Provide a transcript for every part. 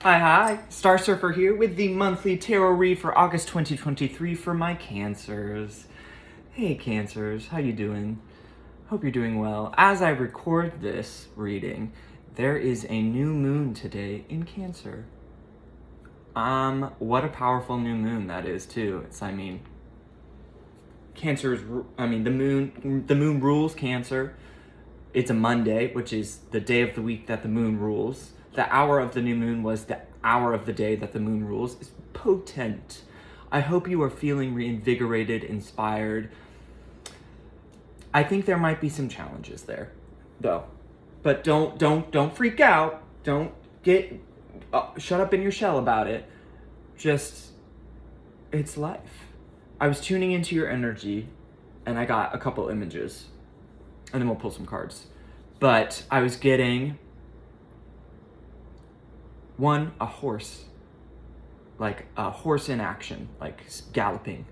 Hi, Star Surfer here with the monthly tarot read for August 2023 for my Cancers. Hey Cancers, how you doing? Hope you're doing well. As I record this reading, there is a new moon today in Cancer. What a powerful new moon that is too. Cancer's, the moon rules Cancer. It's a Monday, which is the day of the week that the moon rules. The hour of the new moon was the hour of the day that the moon rules. It's potent. I hope you are feeling reinvigorated, inspired. I think there might be some challenges there, though. But don't freak out. Don't get shut up in your shell about it. Just, it's life. I was tuning into your energy, and I got a couple images, and then we'll pull some cards. But I was getting one, a horse, like a horse in action, like galloping.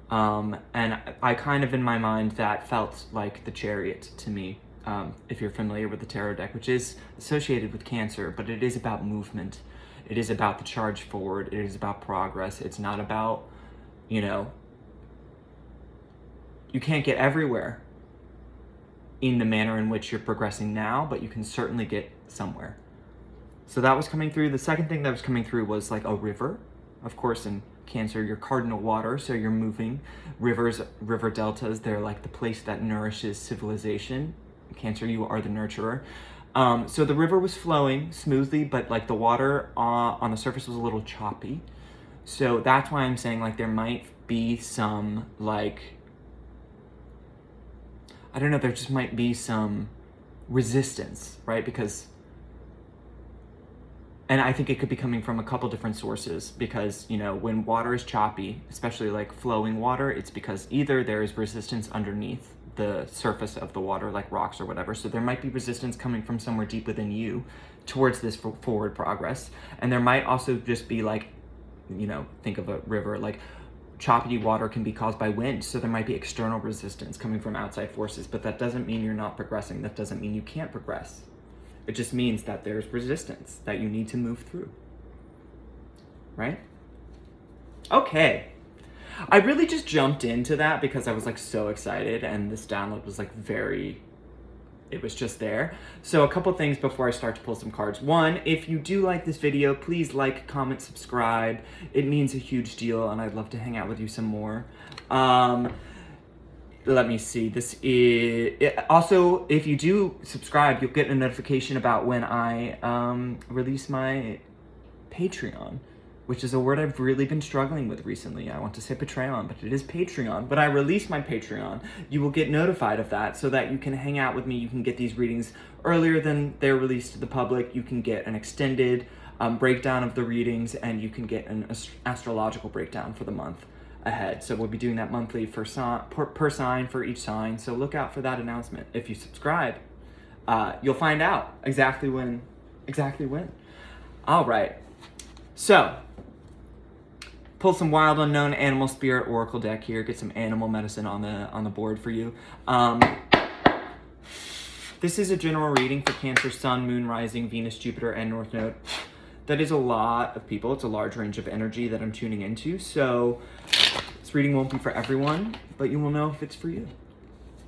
And I kind of, in my mind, that felt like the Chariot to me, if you're familiar with the tarot deck, which is associated with Cancer, but it is about movement. It is about the charge forward. It is about progress. It's not about, you can't get everywhere in the manner in which you're progressing now, but you can certainly get somewhere. So that was coming through. The second thing that was coming through was like a river. Of course, in Cancer, you're cardinal water, so you're moving. Rivers, river deltas, they're like the place that nourishes civilization. In Cancer, you are the nurturer. So the river was flowing smoothly, but like the water on the surface was a little choppy. So that's why I'm saying like there might be some like, I don't know, there just might be some resistance, right? And I think it could be coming from a couple different sources because, when water is choppy, especially like flowing water, it's because either there is resistance underneath the surface of the water, like rocks or whatever. So there might be resistance coming from somewhere deep within you towards this forward progress. And there might also just be like, think of a river, like choppy water can be caused by wind. So there might be external resistance coming from outside forces, but that doesn't mean you're not progressing. That doesn't mean you can't progress. It just means that there's resistance that you need to move through, right? Okay. I really just jumped into that because I was like so excited and this download was like it was just there. So a couple things before I start to pull some cards. One, if you do like this video, please like, comment, subscribe. It means a huge deal and I'd love to hang out with you some more. Let me see, also, if you do subscribe, you'll get a notification about when I release my Patreon, which is a word I've really been struggling with recently. I want to say Patreon, but it is Patreon. When I release my Patreon, you will get notified of that so that you can hang out with me. You can get these readings earlier than they're released to the public. You can get an extended breakdown of the readings, and you can get an astrological breakdown for the month ahead. So we'll be doing that monthly per sign for each sign. So look out for that announcement. If you subscribe, you'll find out exactly when. All right. So pull some Wild Unknown Animal Spirit Oracle deck here. Get some animal medicine on the board for you. This is a general reading for Cancer, Sun, Moon, Rising, Venus, Jupiter, and North Node. That is a lot of people. It's a large range of energy that I'm tuning into. So this reading won't be for everyone, but you will know if it's for you.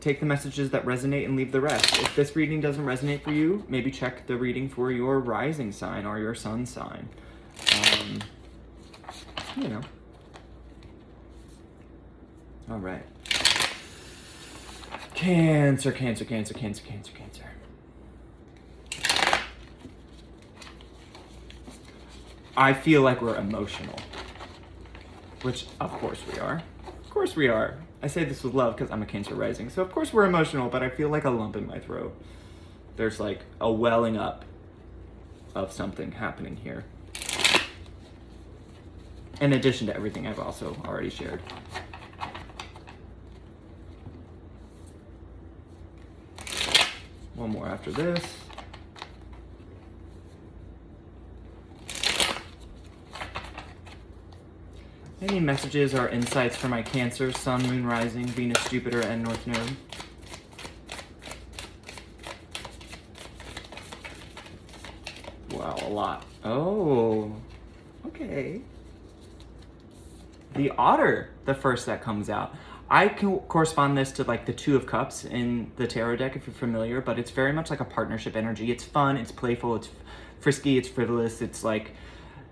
Take the messages that resonate and leave the rest. If this reading doesn't resonate for you, maybe check the reading for your rising sign or your sun sign. All right. Cancer. I feel like we're emotional, which of course we are. Of course we are. I say this with love because I'm a Cancer rising, so of course we're emotional, but I feel like a lump in my throat. There's like a welling up of something happening here. In addition to everything I've also already shared. One more after this. Any messages or insights for my Cancer, Sun, Moon, Rising, Venus, Jupiter, and North Node? Wow, a lot. Oh, okay. The Otter, the first that comes out. I can correspond this to like the Two of Cups in the tarot deck if you're familiar, but it's very much like a partnership energy. It's fun, it's playful, it's frisky, it's frivolous, it's like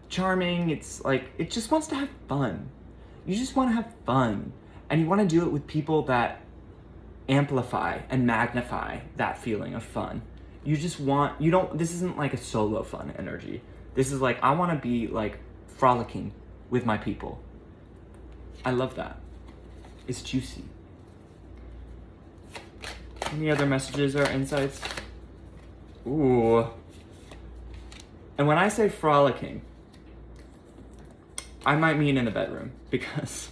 charming, it's like, it just wants to have fun. You just want to have fun, and you want to do it with people that amplify and magnify that feeling of fun. You just want, you don't, this isn't like a solo fun energy. This is like, I want to be like frolicking with my people. I love that. It's juicy. Any other messages or insights? Ooh. And when I say frolicking, I might mean in the bedroom, because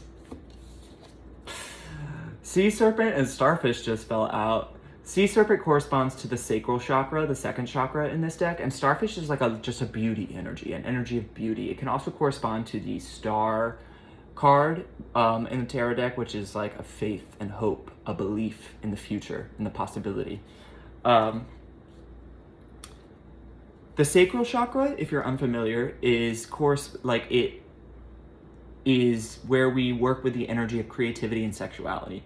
Sea Serpent and Starfish just fell out. Sea Serpent corresponds to the sacral chakra, the second chakra in this deck, and Starfish is like just a beauty energy, an energy of beauty. It can also correspond to the Star card in the tarot deck, which is like a faith and hope, a belief in the future, in the possibility. The sacral chakra, if you're unfamiliar, is it is where we work with the energy of creativity and sexuality.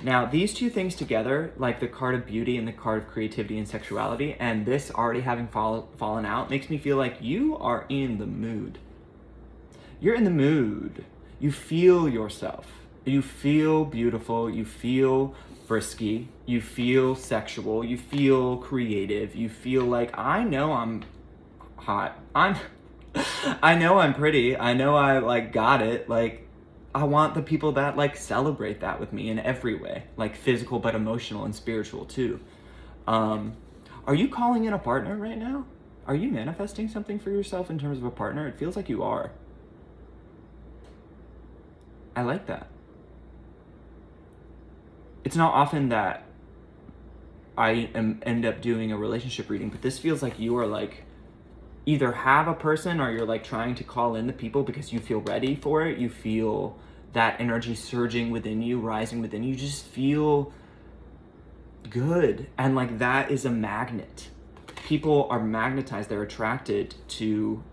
Now, these two things together, like the card of beauty and the card of creativity and sexuality, and this already having fallen out, makes me feel like you are in the mood. You're in the mood. You feel yourself. You feel beautiful. You feel frisky. You feel sexual. You feel creative. You feel like, I know I'm hot. I know I'm pretty. I know I like got it. Like, I want the people that like celebrate that with me in every way, like physical, but emotional and spiritual too. Are you calling in a partner right now? Are you manifesting something for yourself in terms of a partner? It feels like you are. I like that. It's not often that I end up doing a relationship reading, but this feels like you are like, either have a person or you're like trying to call in the people because you feel ready for it. You feel that energy surging within you, rising within you. You just feel good. And like that is a magnet. People are magnetized. They're attracted to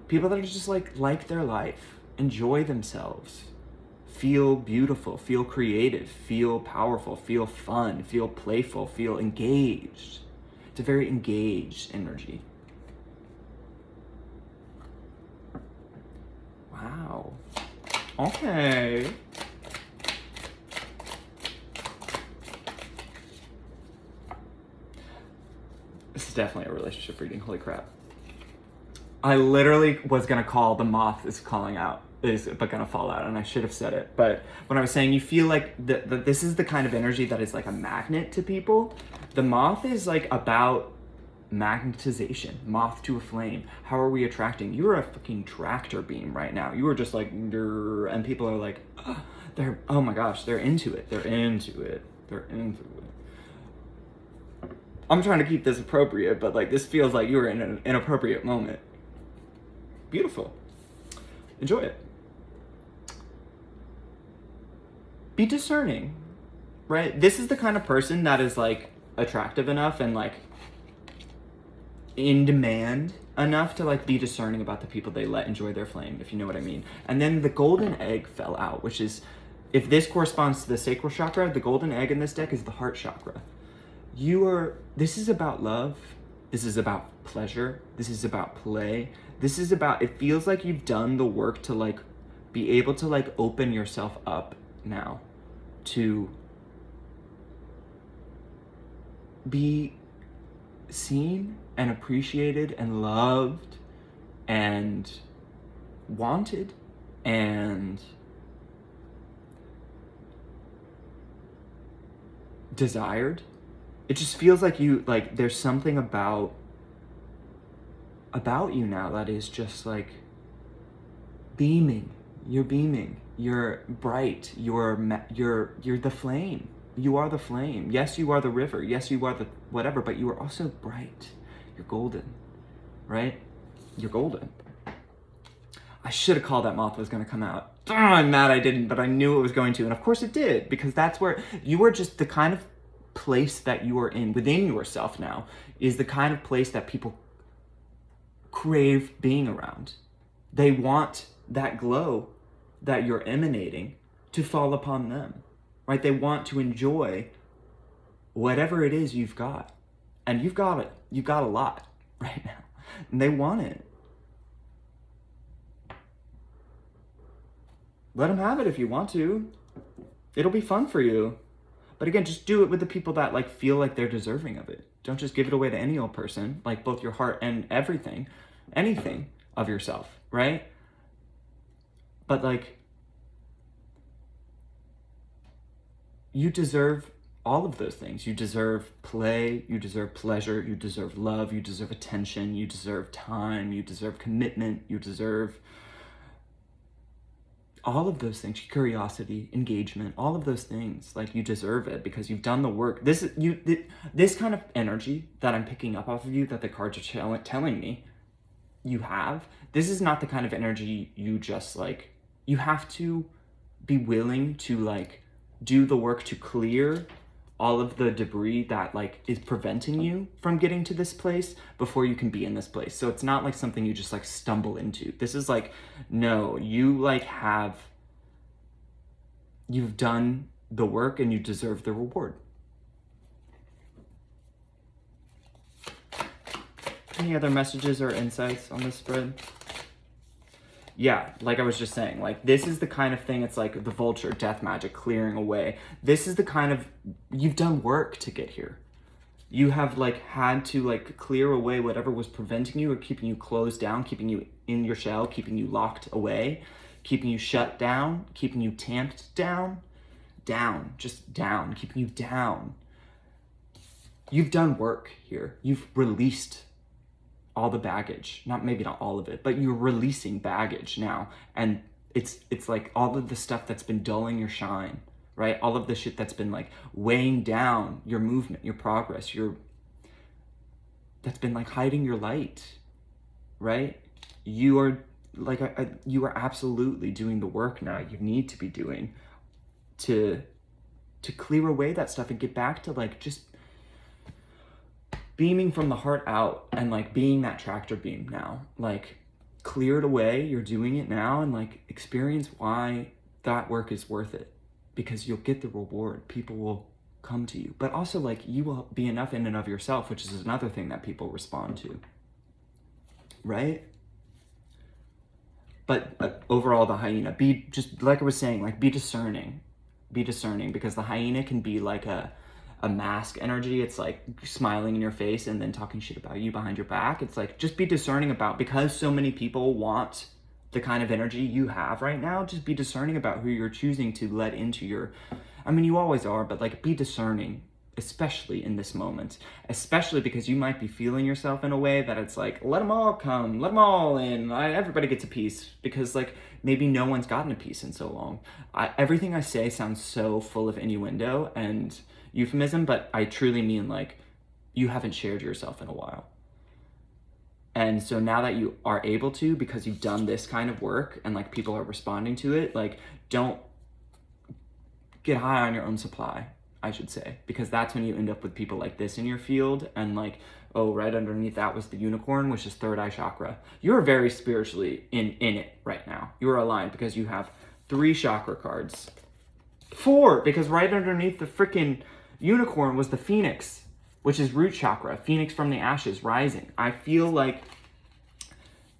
people that are just like their life, enjoy themselves, feel beautiful, feel creative, feel powerful, feel fun, feel playful, feel engaged. It's a very engaged energy. Wow. Okay. This is definitely a relationship reading. Holy crap. I literally was gonna call the moth is calling out, but gonna fall out, and I should have said it. But when I was saying you feel like this is the kind of energy that is like a magnet to people, the moth is like about magnetization, moth to a flame. How are we attracting? You're a fucking tractor beam right now. You are just like, and people are like, oh my gosh, they're into it. They're into it. They're into it. I'm trying to keep this appropriate, but like this feels like you're in an inappropriate moment. Beautiful. Enjoy it. Be discerning, right? This is the kind of person that is like attractive enough and like in demand enough to like be discerning about the people they let enjoy their flame, if you know what I mean. And then the golden egg fell out, which is, if this corresponds to the sacral chakra, the golden egg in this deck is the heart chakra. This is about love. This is about pleasure. This is about play. This is about, it feels like you've done the work to like be able to like open yourself up now to be seen and appreciated and loved and wanted and desired. It just feels like there's something about you now that is just like beaming. You're beaming. You're bright. You're the flame. You are the flame. Yes, you are the river. Yes, you are the whatever, but you are also bright. You're golden, right? You're golden. I should have called that moth was going to come out. I'm mad I didn't, but I knew it was going to. And of course it did, because that's where you are just the kind of place that you are in within yourself now is the kind of place that people crave being around. They want that glow that you're emanating to fall upon them, right? They want to enjoy whatever it is you've got. And you've got it. You've got a lot right now. And they want it. Let them have it if you want to. It'll be fun for you. But again, just do it with the people that like feel like they're deserving of it. Don't just give it away to any old person, like both your heart and everything, anything of yourself, right? But like, you deserve all of those things. You deserve play, you deserve pleasure, you deserve love, you deserve attention, you deserve time, you deserve commitment, you deserve all of those things, curiosity, engagement, all of those things. Like, you deserve it because you've done the work. This kind of energy that I'm picking up off of you, that the cards are telling me you have, this is not the kind of energy you just like, you have to be willing to like do the work to clear all of the debris that like is preventing you from getting to this place before you can be in this place. So it's not like something you just like stumble into. This is like, no, you like you've done the work and you deserve the reward. Any other messages or insights on this spread? Yeah, like I was just saying, like, this is the kind of thing, it's like the vulture, death magic, clearing away. This is the kind of, you've done work to get here. You have like had to like clear away whatever was preventing you or keeping you closed down, keeping you in your shell, keeping you locked away, keeping you shut down, keeping you tamped down, just down, keeping you down. You've done work here. You've released all the baggage, maybe not all of it, but you're releasing baggage now. And it's like all of the stuff that's been dulling your shine, right? All of the shit that's been like weighing down your movement, your progress, that's been like hiding your light, right? You are like, you are absolutely doing the work now you need to be doing to clear away that stuff and get back to like just beaming from the heart out and like being that tractor beam now. Like, clear it away, you're doing it now, and like experience why that work is worth it, because you'll get the reward. People will come to you, but also like you will be enough in and of yourself, which is another thing that people respond to, right? But overall, the hyena, be just like I was saying, like be discerning, because the hyena can be like a mask energy. It's like smiling in your face and then talking shit about you behind your back. It's like, just be discerning about, because so many people want the kind of energy you have right now, just be discerning about who you're choosing to let into your, I mean, you always are, but like be discerning, especially in this moment, especially because you might be feeling yourself in a way that it's like, let them all come, let them all in, everybody gets a piece, because like maybe no one's gotten a piece in so long. Everything I say sounds so full of innuendo and euphemism, but I truly mean like you haven't shared yourself in a while. And so now that you are able to, because you've done this kind of work and like people are responding to it, like don't get high on your own supply, I should say, because that's when you end up with people like this in your field. And like, oh, right underneath that was the unicorn, which is third eye chakra. You're very spiritually in it right now. You're aligned because you have 3 chakra cards. 4, because right underneath the freaking unicorn was the phoenix, which is root chakra, phoenix from the ashes, rising. I feel like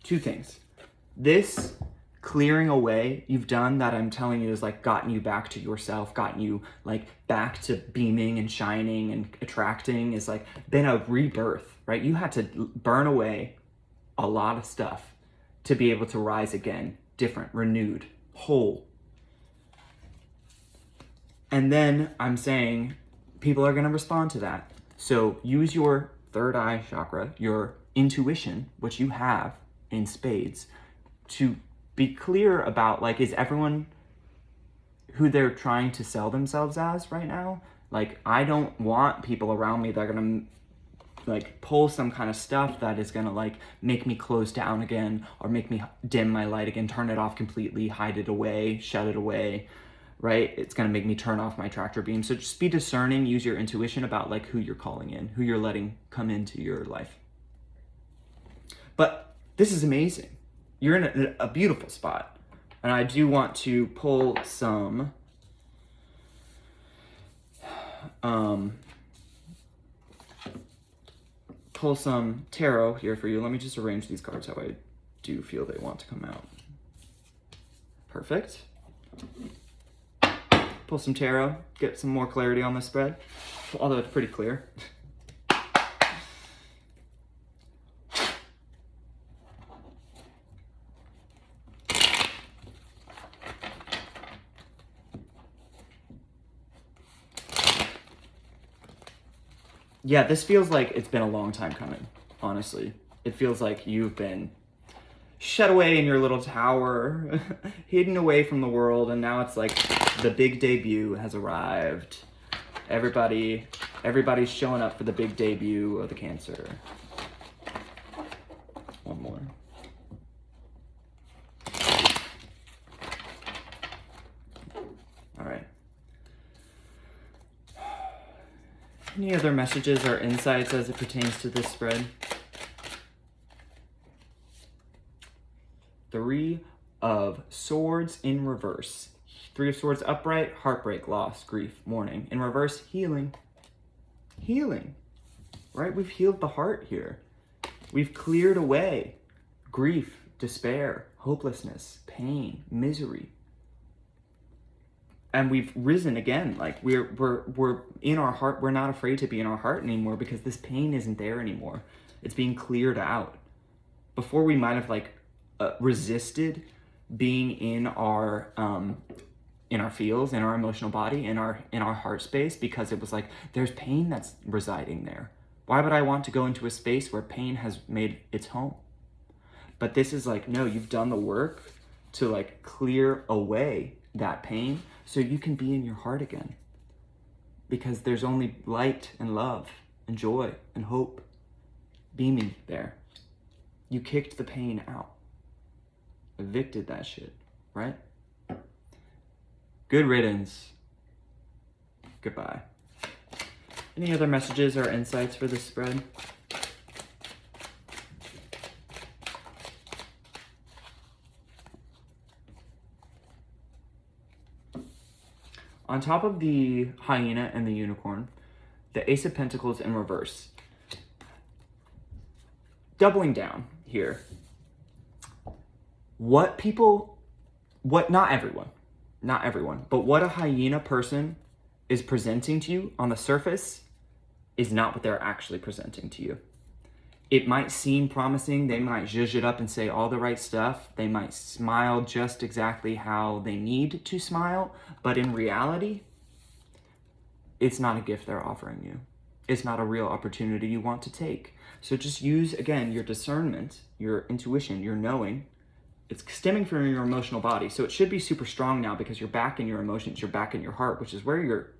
2 things. This clearing away you've done that I'm telling you is like gotten you back to yourself, gotten you like back to beaming and shining and attracting, is like been a rebirth, right? You had to burn away a lot of stuff to be able to rise again, different, renewed, whole. And then I'm saying people are going to respond to that. So use your third eye chakra, your intuition, which you have in spades, to be clear about like, is everyone who they're trying to sell themselves as right now? Like, I don't want people around me that are going to like pull some kind of stuff that is going to like make me close down again, or make me dim my light again, turn it off completely, hide it away, shut it away. Right? It's going to make me turn off my tractor beam. So just be discerning, use your intuition about like who you're calling in, who you're letting come into your life. But This is amazing. You're in a beautiful spot. And I do want to pull some tarot here for you. Let me just arrange these cards how I do feel they want to come out. Perfect. Pull some tarot, get some more clarity on the spread, although it's pretty clear. Yeah, this feels like it's been a long time coming, honestly. It feels like you've been shut away in your little tower, hidden away from the world, and now it's like the big debut has arrived. Everybody's showing up for the big debut of the Cancer. One more. All right. Any other messages or insights as it pertains to this spread? 3 of Swords in reverse. 3 of Swords upright, heartbreak, loss, grief, mourning. In reverse, healing. Healing, right? We've healed the heart here. We've cleared away grief, despair, hopelessness, pain, misery. And we've risen again. Like we're in our heart. We're not afraid to be in our heart anymore because this pain isn't there anymore. It's being cleared out. Before we might have resisted being in our feels, in our emotional body, in our heart space, because it was like there's pain that's residing there. Why would I want to go into a space where pain has made its home? But this is like, no, you've done the work to clear away that pain so you can be in your heart again, because there's only light and love and joy and hope beaming there. You kicked the pain out, evicted that shit, right? Good riddance. Goodbye. Any other messages or insights for this spread? On top of the hyena and the unicorn, the Ace of Pentacles in reverse. Doubling down here. Not everyone, but what a hyena person is presenting to you on the surface is not what they're actually presenting to you. It might seem promising. They might zhuzh it up and say all the right stuff. They might smile just exactly how they need to smile. But in reality, it's not a gift they're offering you. It's not a real opportunity you want to take. So just use, again, your discernment, your intuition, your knowing. It's stemming from your emotional body. So it should be super strong now because you're back in your emotions. You're back in your heart, which is where your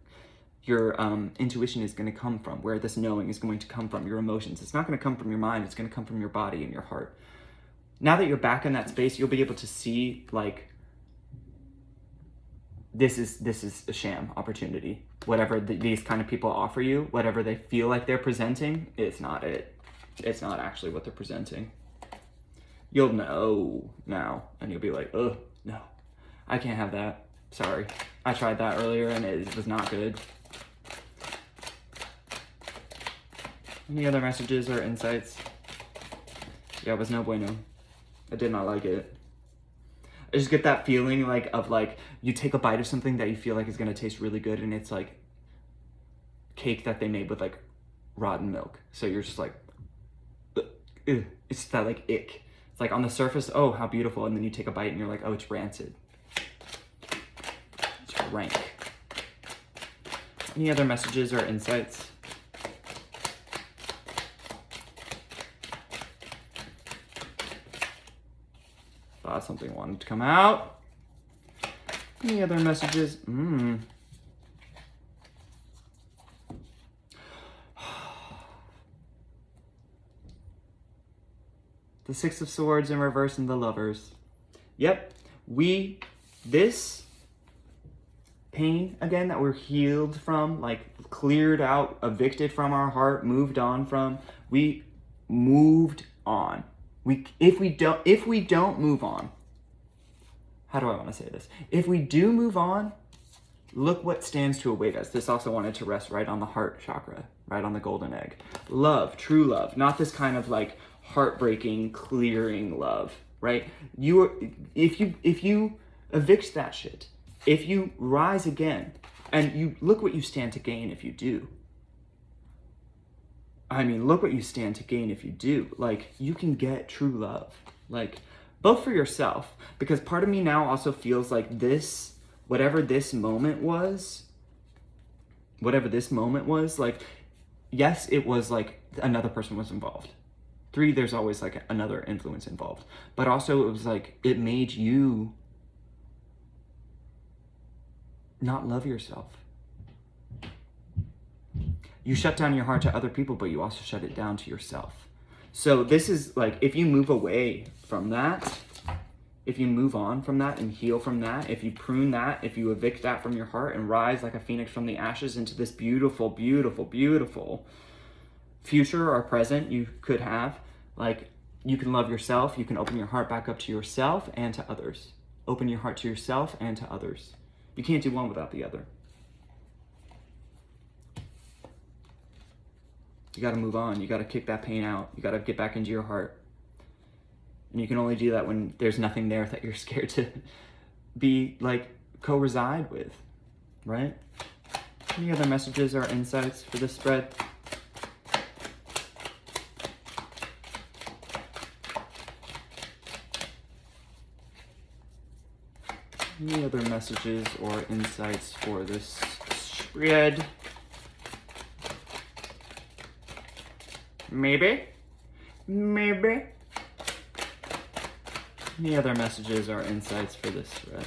intuition is going to come from, where this knowing is going to come from, your emotions. It's not going to come from your mind. It's going to come from your body and your heart. Now that you're back in that space, you'll be able to see, this is a sham opportunity. Whatever these kind of people offer you, whatever they feel like they're presenting, it's not it. It's not actually what they're presenting. You'll know now, and you'll be like, oh, no, I can't have that. Sorry. I tried that earlier, and it was not good. Any other messages or insights? Yeah, it was no bueno. I did not like it. I just get that feeling you take a bite of something that you feel like is going to taste really good, and it's like cake that they made with rotten milk. So you're just like, ugh. It's that ick. It's like on the surface, oh, how beautiful. And then you take a bite and you're like, oh, it's rancid. It's rank. Any other messages or insights? Thought something wanted to come out. Any other messages? The Six of Swords in reverse and the Lovers. Yep, this pain, again, that we're healed from, cleared out, evicted from our heart, moved on from, we moved on. If we don't move on, how do I want to say this? If we do move on, look what stands to await us. This also wanted to rest right on the heart chakra, right on the golden egg. Love, true love, not this kind of like heartbreaking, clearing love, right? If you evict that shit, if you rise again, and you look what you stand to gain if you do. I mean, look what you stand to gain if you do. Like, you can get true love. Like, both for yourself, because part of me now also feels like this, whatever this moment was, like, yes, it was like another person was involved. 3, there's always like another influence involved. But also it was like, it made you not love yourself. You shut down your heart to other people, but you also shut it down to yourself. So this is like, if you move away from that, if you move on from that and heal from that, if you prune that, if you evict that from your heart and rise like a phoenix from the ashes into this beautiful, beautiful, beautiful future or present you could have, like, you can love yourself, you can open your heart back up to yourself and to others. Open your heart to yourself and to others. You can't do one without the other. You got to move on. You got to kick that pain out. You got to get back into your heart. And you can only do that when there's nothing there that you're scared to be like co-reside with, right? Any other messages or insights for this spread? Any other messages or insights for this spread? Maybe? Any other messages or insights for this thread?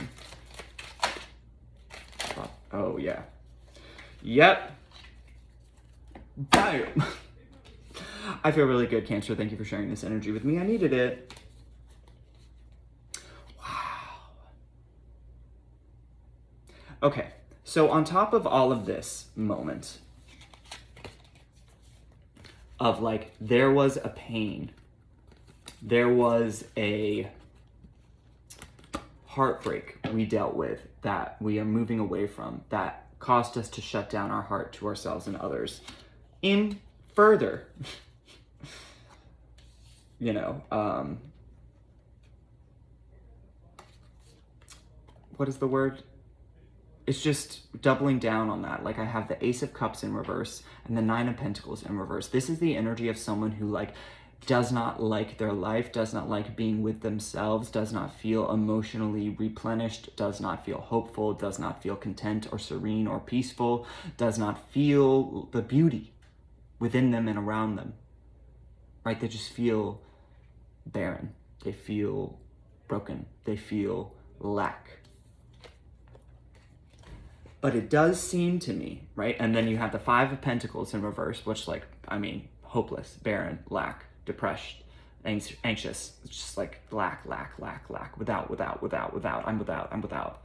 Oh, yeah. Yep. Bam. I feel really good, Cancer. Thank you for sharing this energy with me. I needed it. Wow. Okay, so on top of all of this moment, of like, there was a pain, there was a heartbreak we dealt with that we are moving away from, that caused us to shut down our heart to ourselves and others. In further, you know, what is the word? It's just doubling down on that. Like, I have the Ace of Cups in reverse and the 9 of Pentacles in reverse. This is the energy of someone who like does not like their life, does not like being with themselves, does not feel emotionally replenished, does not feel hopeful, does not feel content or serene or peaceful, does not feel the beauty within them and around them, right? They just feel barren. They feel broken. They feel lack. But it does seem to me, right? And then you have the 5 of Pentacles in reverse, which, like, I mean, hopeless, barren, lack, depressed, anxious. It's just like lack, without, I'm without.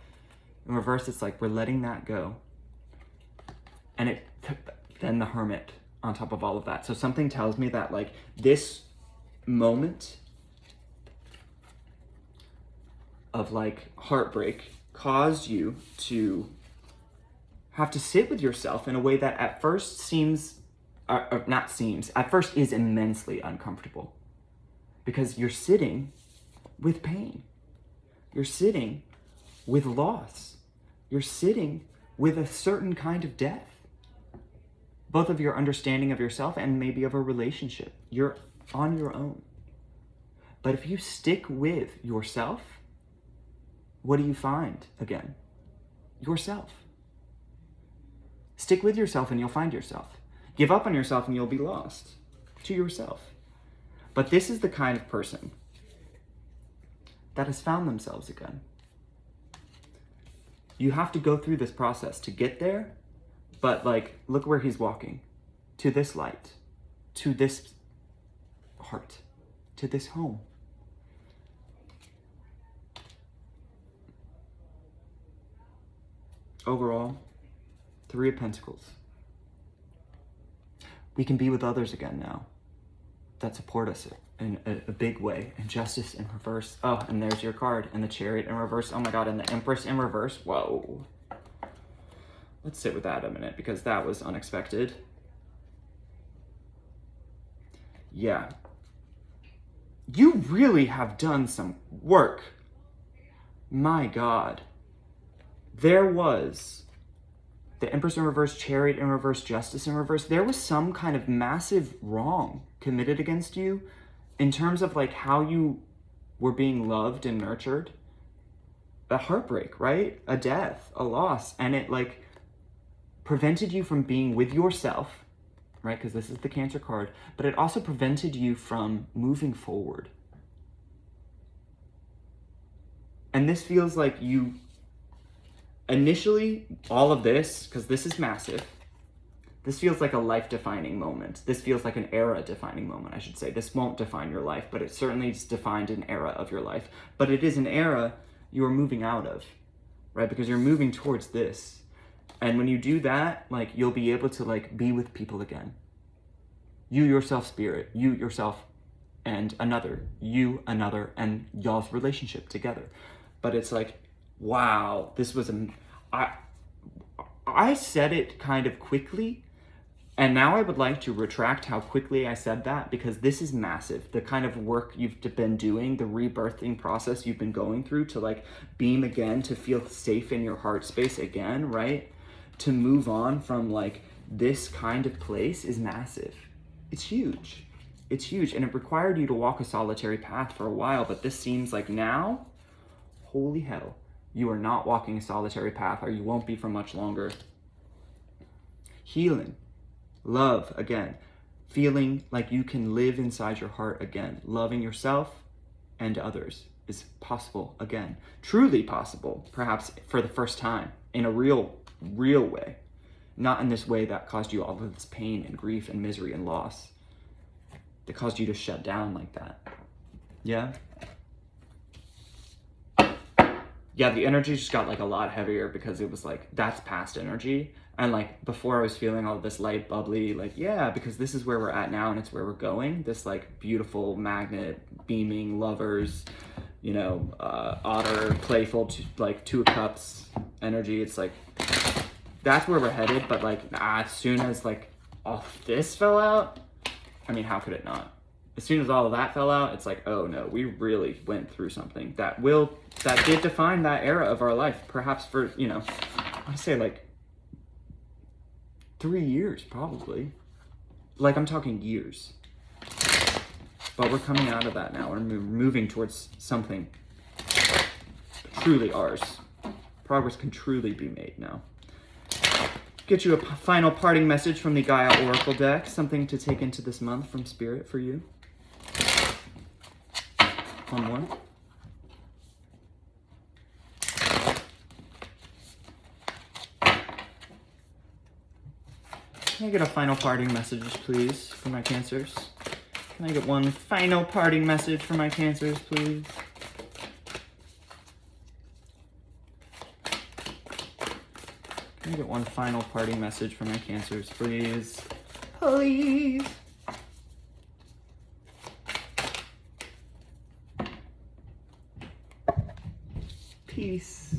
In reverse, it's like we're letting that go. And then the Hermit on top of all of that. So something tells me that, like, this moment of, like, heartbreak caused you to have to sit with yourself in a way that at first at first is immensely uncomfortable. Because you're sitting with pain. You're sitting with loss. You're sitting with a certain kind of death. Both of your understanding of yourself and maybe of a relationship. You're on your own. But if you stick with yourself, what do you find again? Yourself. Stick with yourself and you'll find yourself. Give up on yourself and you'll be lost to yourself. But this is the kind of person that has found themselves again. You have to go through this process to get there, but like, look where he's walking. To this light, to this heart, to this home. Overall, 3 of Pentacles. We can be with others again now that support us in a big way, and Justice in reverse. Oh, and there's your card, and the Chariot in reverse. Oh my God, and the Empress in reverse. Whoa. Let's sit with that a minute, because that was unexpected. Yeah. You really have done some work. My God. There was the Empress in reverse, Chariot in reverse, Justice in reverse. There was some kind of massive wrong committed against you in terms of like how you were being loved and nurtured. A heartbreak, right? A death, a loss. And it like prevented you from being with yourself, right? Because this is the Cancer card, but it also prevented you from moving forward. And this feels like you, initially, all of this, because this is massive, this feels like a life-defining moment. This feels like an era-defining moment, I should say. This won't define your life, but it certainly has defined an era of your life. But it is an era you are moving out of, right? Because you're moving towards this. And when you do that, like, you'll be able to like be with people again. You yourself, spirit, you yourself, and another, you, another, and y'all's relationship together. But it's like, wow, this was I said it kind of quickly, and now I would like to retract how quickly I said that, because this is massive. The kind of work you've been doing, the rebirthing process you've been going through to like beam again, to feel safe in your heart space again, right? To move on from like this kind of place is massive. It's huge. It's huge. And it required you to walk a solitary path for a while, but this seems like now, holy hell, you are not walking a solitary path, or you won't be for much longer. Healing, love again, feeling like you can live inside your heart again, loving yourself and others is possible again, truly possible, perhaps for the first time, in a real way, not in this way that caused you all of this pain and grief and misery and loss, that caused you to shut down like that. Yeah? Yeah, the energy just got like a lot heavier, because it was like, that's past energy. And like before I was feeling all of this light, bubbly, like, yeah, because this is where we're at now and it's where we're going. This like beautiful magnet, beaming lovers, you know, otter, playful, like 2 of cups energy. It's like, that's where we're headed. But like, as soon as like all of this fell out, I mean, how could it not? As soon as all of that fell out, it's like, oh no, we really went through something that did define that era of our life. Perhaps for, you know, I say like 3 years, probably. Like, I'm talking years. But we're coming out of that now. We're moving towards something truly ours. Progress can truly be made now. Get you a final parting message from the Gaia Oracle deck. Something to take into this month from Spirit for you. One more. Can I get a final parting message, please, for my Cancers? Can I get one final parting message for my Cancers, please? Can I get one final parting message for my Cancers, please? Please. Peace.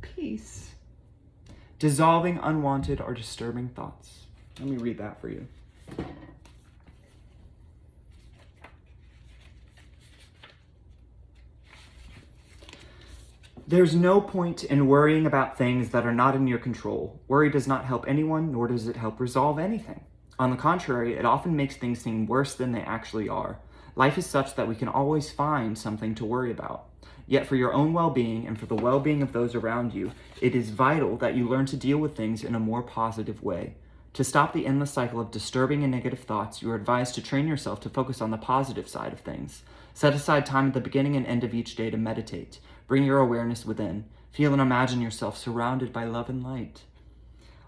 Peace. Dissolving unwanted or disturbing thoughts. Let me read that for you. There's no point in worrying about things that are not in your control. Worry does not help anyone, nor does it help resolve anything. On the contrary, it often makes things seem worse than they actually are. Life is such that we can always find something to worry about. Yet for your own well-being and for the well-being of those around you, it is vital that you learn to deal with things in a more positive way. To stop the endless cycle of disturbing and negative thoughts, you are advised to train yourself to focus on the positive side of things. Set aside time at the beginning and end of each day to meditate. Bring your awareness within. Feel and imagine yourself surrounded by love and light.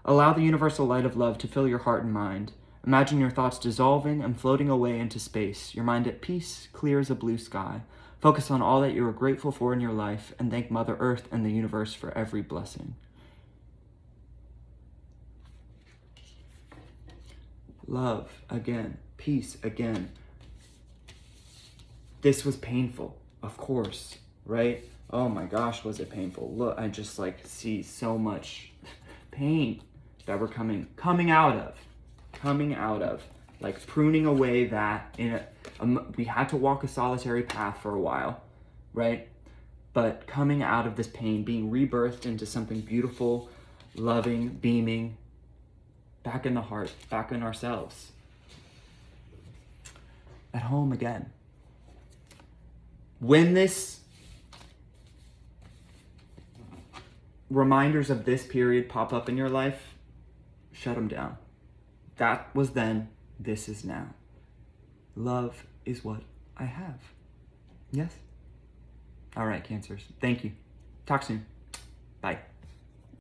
Allow the universal light of love to fill your heart and mind. Imagine your thoughts dissolving and floating away into space, your mind at peace, clear as a blue sky. Focus on all that you are grateful for in your life and thank Mother Earth and the universe for every blessing. Love again, peace again, this was painful, of course, right? Oh my gosh, was it painful? Look, I just like see so much pain that we're coming out of, like pruning away that we had to walk a solitary path for a while, right? But coming out of this pain, being rebirthed into something beautiful, loving, beaming, back in the heart, back in ourselves, at home again. When this reminders of this period pop up in your life, shut them down. That was then, this is now. Love is what I have. Yes? All right, Cancers. Thank you. Talk soon. Bye.